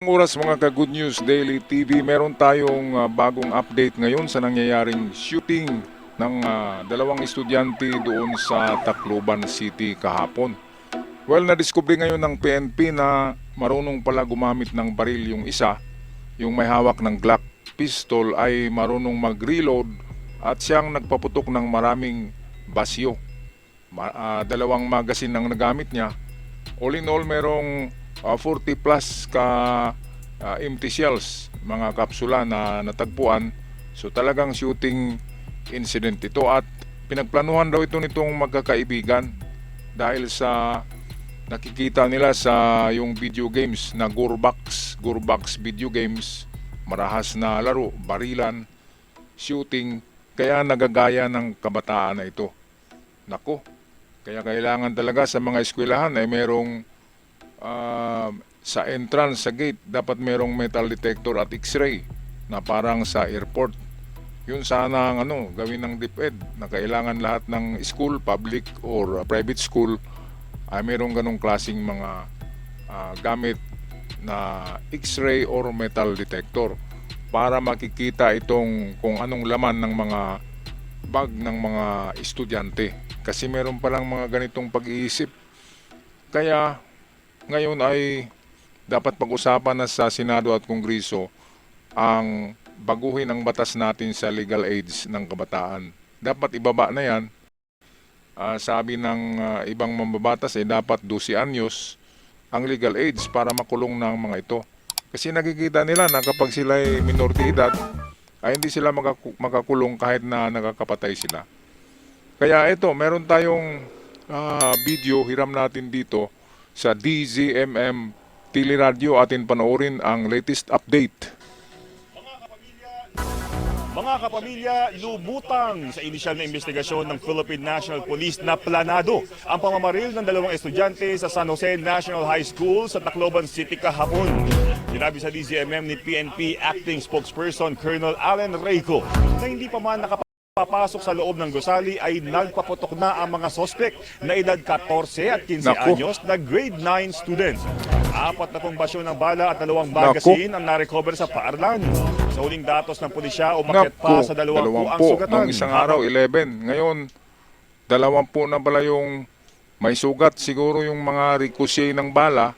Oras mga ka-Good News Daily TV, meron tayong bagong update ngayon sa nangyayaring shooting ng dalawang estudyante doon sa Tacloban City kahapon. Well, nadiskubre ngayon ng PNP na marunong pala gumamit ng baril yung isa, yung may hawak ng Glock pistol ay marunong mag-reload at siyang nagpaputok ng maraming basyo. Dalawang magasin ang nagamit niya. All in all, merong 40 plus ka empty shells, mga kapsula na natagpuan. So talagang shooting incident ito at pinagplanuhan daw ito nitong magkakaibigan dahil sa nakikita nila sa yung video games na Gurbox video games, marahas na laro, barilan, shooting, kaya nagagaya ng kabataan na ito. Nako, kaya kailangan talaga sa mga eskwelahan ay merong sa entrance, sa gate, dapat merong metal detector at x-ray na parang sa airport. Yun sana ang gawin ng DepEd na kailangan lahat ng school, public or private school ay merong ganong klaseng mga gamit na x-ray or metal detector para makikita itong kung anong laman ng mga bag ng mga estudyante. Kasi meron palang mga ganitong pag-iisip. Kaya ngayon ay dapat pag-usapan na sa Senado at Kongreso ang baguhin ang batas natin sa legal age ng kabataan. Dapat ibaba na yan. Sabi ng ibang mambabatas ay dapat 12 anyos ang legal age para makulong ng mga ito. Kasi nakikita nila na kapag sila ay minor de edad ay hindi sila makakulong kahit na nakakapatay sila. Kaya ito, meron tayong video, hiram natin dito sa DZMM Teleradio, atin panoorin ang latest update. Mga kapamilya, lumutang sa inisyal na investigasyon ng Philippine National Police na planado ang pamamaril ng dalawang estudyante sa San Jose National High School sa Tacloban City kahapon. Sinabi sa DZMM ni PNP Acting Spokesperson Colonel Allen Reyco na hindi pa man papasok sa loob ng gusali ay nagpaputok na ang mga sospek na edad 14 at 15 anyos na grade 9 students. 4 na pong basyo ng bala at 2 magasin ang narecover sa paaralan. Sa huling datos ng pulisya, umakyat pa sa 20 ang sugatan. Nung isang araw, 11. Ngayon, 20 na pala yung may sugat. Siguro yung mga ricochet ng bala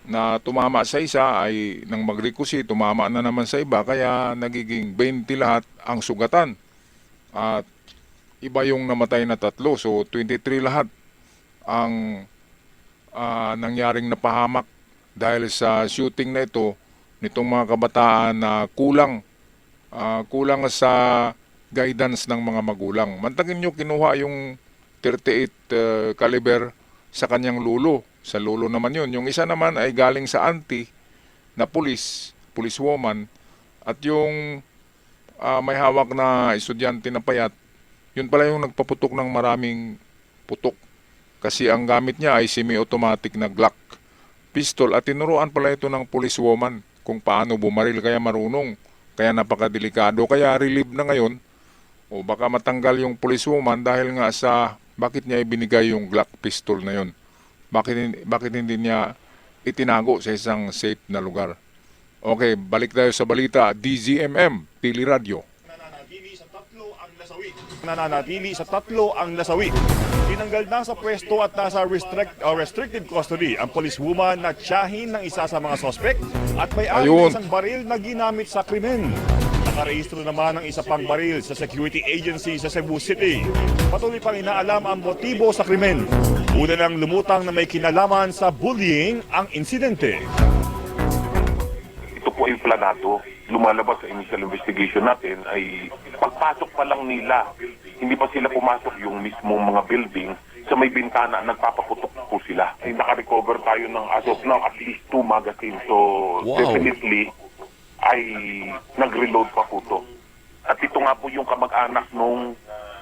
na tumama sa isa ay nang mag-ricochet, tumama na naman sa iba. Kaya nagiging 20 lahat ang sugatan. At iba yung namatay na 3, so 23 lahat ang nangyaring napahamak dahil sa shooting na ito nitong mga kabataan na kulang sa guidance ng mga magulang. Mantagin nyo, kinuha yung 38 caliber sa kanyang lulo. Sa lulo naman yun. Yung isa naman ay galing sa auntie na policewoman, at yung may hawak na estudyante na payat, yun pala yung nagpaputok ng maraming putok. Kasi ang gamit niya ay semi-automatic na Glock pistol at tinuruan pala ito ng policewoman kung paano bumaril, kaya marunong. Kaya napakadelikado. Kaya relieve na ngayon o baka matanggal yung policewoman dahil nga sa bakit niya ibinigay yung Glock pistol na yun. Bakit hindi niya itinago sa isang safe na lugar. Okay, balik tayo sa balita. DZMM Teleradio. Nananatili sa 3 ang nasawi. Tinanggal na sa pwesto at nasa restricted custody ang policewoman na tiyahin ng isa sa mga sospek at may-ari ng isang baril na ginamit sa krimen. Nakarehistro naman ang isa pang baril sa security agency sa Cebu City. Patuloy pang inaalam ang motibo sa krimen. Una nang lumutang na may kinalaman sa bullying ang insidente. Ito po ay planado. Lumalabas sa initial investigation natin ay pagpasok pa lang nila, hindi pa sila pumasok yung mismong mga building, sa may bintana nagpapaputok po sila. Ay naka-recover tayo ng as of now at least 2 magazines. So definitely ay nag-reload pa po to. At ito nga po yung kamag-anak nung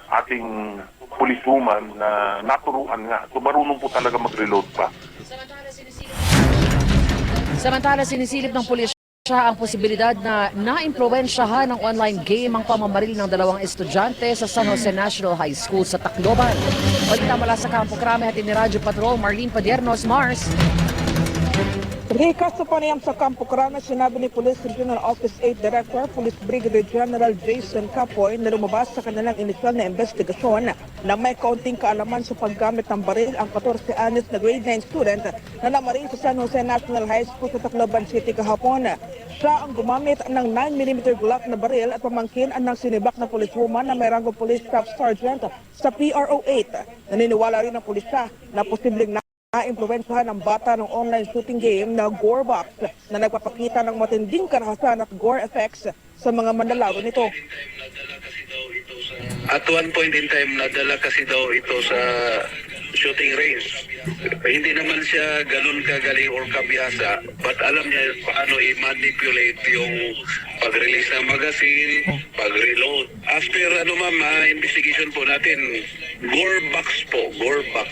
ating policewoman na naturuan nga. So marunong po talaga mag-reload pa. Samantala sinisilip ng pulisya ang posibilidad na naimpluwensyahan ng online game ang pamamaril ng dalawang estudyante sa San Jose National High School sa Tacloban. Balita mula sa Campo Crame at ni Radyo Patrol, Marlene Padiernos, Mars. Hikaso panayam sa Campo Crame, sinabi ni Police Regional Office 8 Director, Police Brigadier General Jason Capoy na lumabas sa kanilang inisyal na investigasyon na may kaunting kaalaman sa paggamit ng baril ang 14 anos na grade 9 student na namaril sa San Jose National High School sa Tacloban City kahapon. Siya ang gumamit ng 9mm Glock na baril at pamangkin ng sinibak na policewoman na may rango Police Staff Sergeant sa PRO 8. Naniniwala rin ang pulisya na posibleng na-impluwensyahan ng bata ng online shooting game na Gorebox na nagpapakita ng matinding karahasan at gore effects sa mga manlalaro nito. At one point in time, nadala kasi daw ito sa shooting range. Hindi naman siya ganun kagaling or kabihasa, but alam niya paano i-manipulate yung pag-release ng magazine, pag-reload. As per investigation po natin, Gorebox po, Gorebox.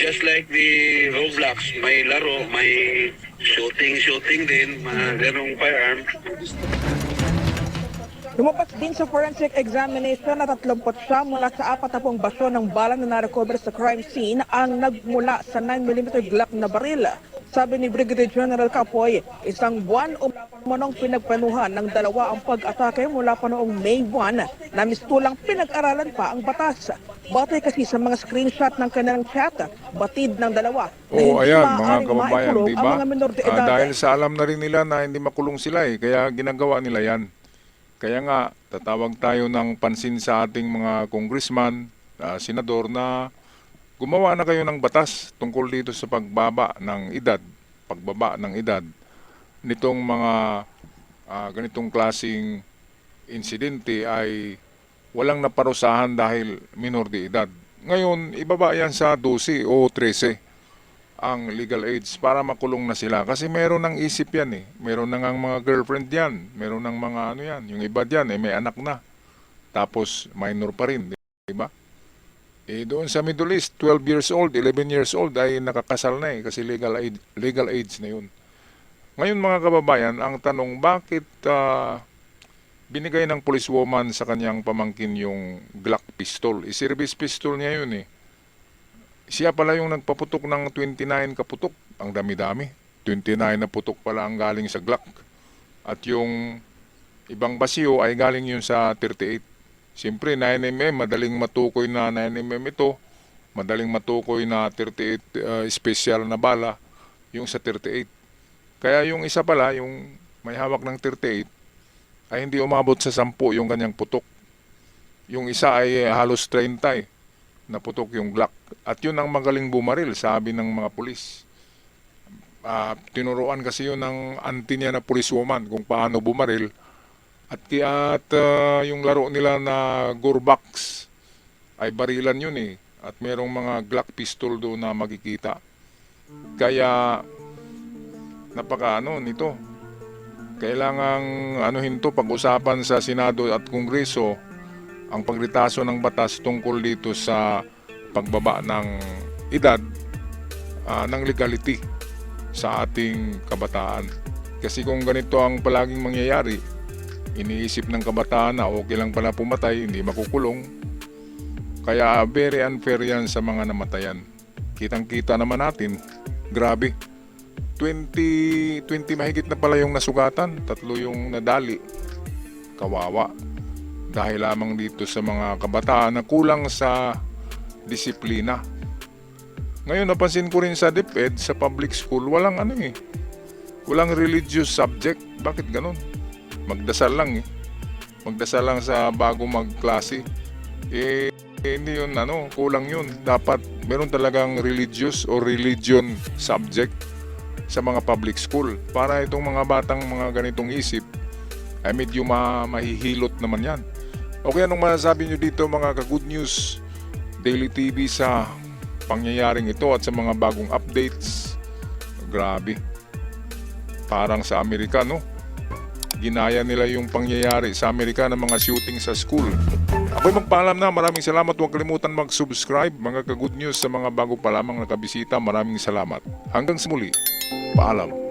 Just like the Roblox, may laro, may shooting din, mga ganong firearm. Lumabas din sa forensic examination na 30 mula sa 40 basyo ng bala na narecover sa crime scene ang nagmula sa 9mm Glock na baril. Sabi ni Brigadier General Capoy, isang buwan o manong pinagpanuhan ng dalawa ang pag-atake mula pa noong May 1 na mistulang pinag-aralan pa ang batas. Batay kasi sa mga screenshot ng kanilang chat, batid ng dalawa na hindi Ayan, mga maaaring kababayan, maikulong di ang ba? mga minor de edad. Dahil sa alam na rin nila na hindi makulong sila kaya ginagawa nila yan. Kaya nga, tatawag tayo ng pansin sa ating mga congressman, senador na gumawa na kayo ng batas tungkol dito sa pagbaba ng edad nitong mga ganitong klasing insidente ay walang naparusahan dahil minor de edad. Ngayon, ibaba yan sa 12 o 13 ang legal age para makulong na sila. Kasi meron ng isip yan Meron na ngang mga girlfriend yan. Meron ng mga ano yan. Yung iba dyan may anak na. Tapos minor pa rin. Diba? Doon sa Middle East, 12 years old, 11 years old ay nakakasal na kasi legal age na yun. Ngayon mga kababayan, ang tanong, bakit binigay ng policewoman sa kanyang pamangkin yung Glock pistol? Service pistol niya yun Siya pala yung nagpaputok ng 29 kaputok. Ang dami-dami. 29 na putok pala ang galing sa Glock. At yung ibang basyo ay galing yun sa 38. Siyempre 9mm, madaling matukoy na 9mm ito. Madaling matukoy na 38 special na bala yung sa 38. Kaya yung isa pala, yung may hawak ng 38, ay hindi umabot sa 10 yung kanyang putok. Yung isa ay halos 30 naputok yung Glock. At yun ang magaling bumaril, sabi ng mga pulis. Tinuruan kasi yun ng auntie niya na policewoman kung paano bumaril. At yung laro nila na Gorebox ay barilan yun At merong mga Glock pistol doon na makikita. Kaya napaka nito. Kailangang hinto pag-usapan sa Senado at Kongreso ang pagritaso ng batas tungkol dito sa pagbaba ng edad ng legality sa ating kabataan. Kasi kung ganito ang palaging mangyayari, iniisip ng kabataan na okay lang pala pumatay, hindi makukulong. Kaya very unfair yan sa mga namatayan. Kitang-kita naman natin, grabe. 20 mahigit na pala yung nasugatan, 3 yung nadali. Kawawa. Dahil lamang dito sa mga kabataan na kulang sa disiplina. Ngayon napansin ko rin sa DepEd, sa public school, walang walang religious subject. Bakit ganun? Magdasal lang Magdasal lang sa bago magklase. Hindi yun kulang yun. Dapat meron talagang religious o religion subject sa mga public school para itong mga batang mga ganitong isip ay medyo mahihilot naman yan. Okay, anong masasabi nyo dito mga ka-Good News Daily TV sa pangyayaring ito at sa mga bagong updates? Grabe. Parang sa Amerika, ginaya nila yung pangyayari sa Amerika ng mga shooting sa school. Ako'y magpaalam na. Maraming salamat. Huwag kalimutan mag-subscribe mga ka-Good News sa mga bago pa lamang nakabisita. Maraming salamat. Hanggang sa muli. Paalam.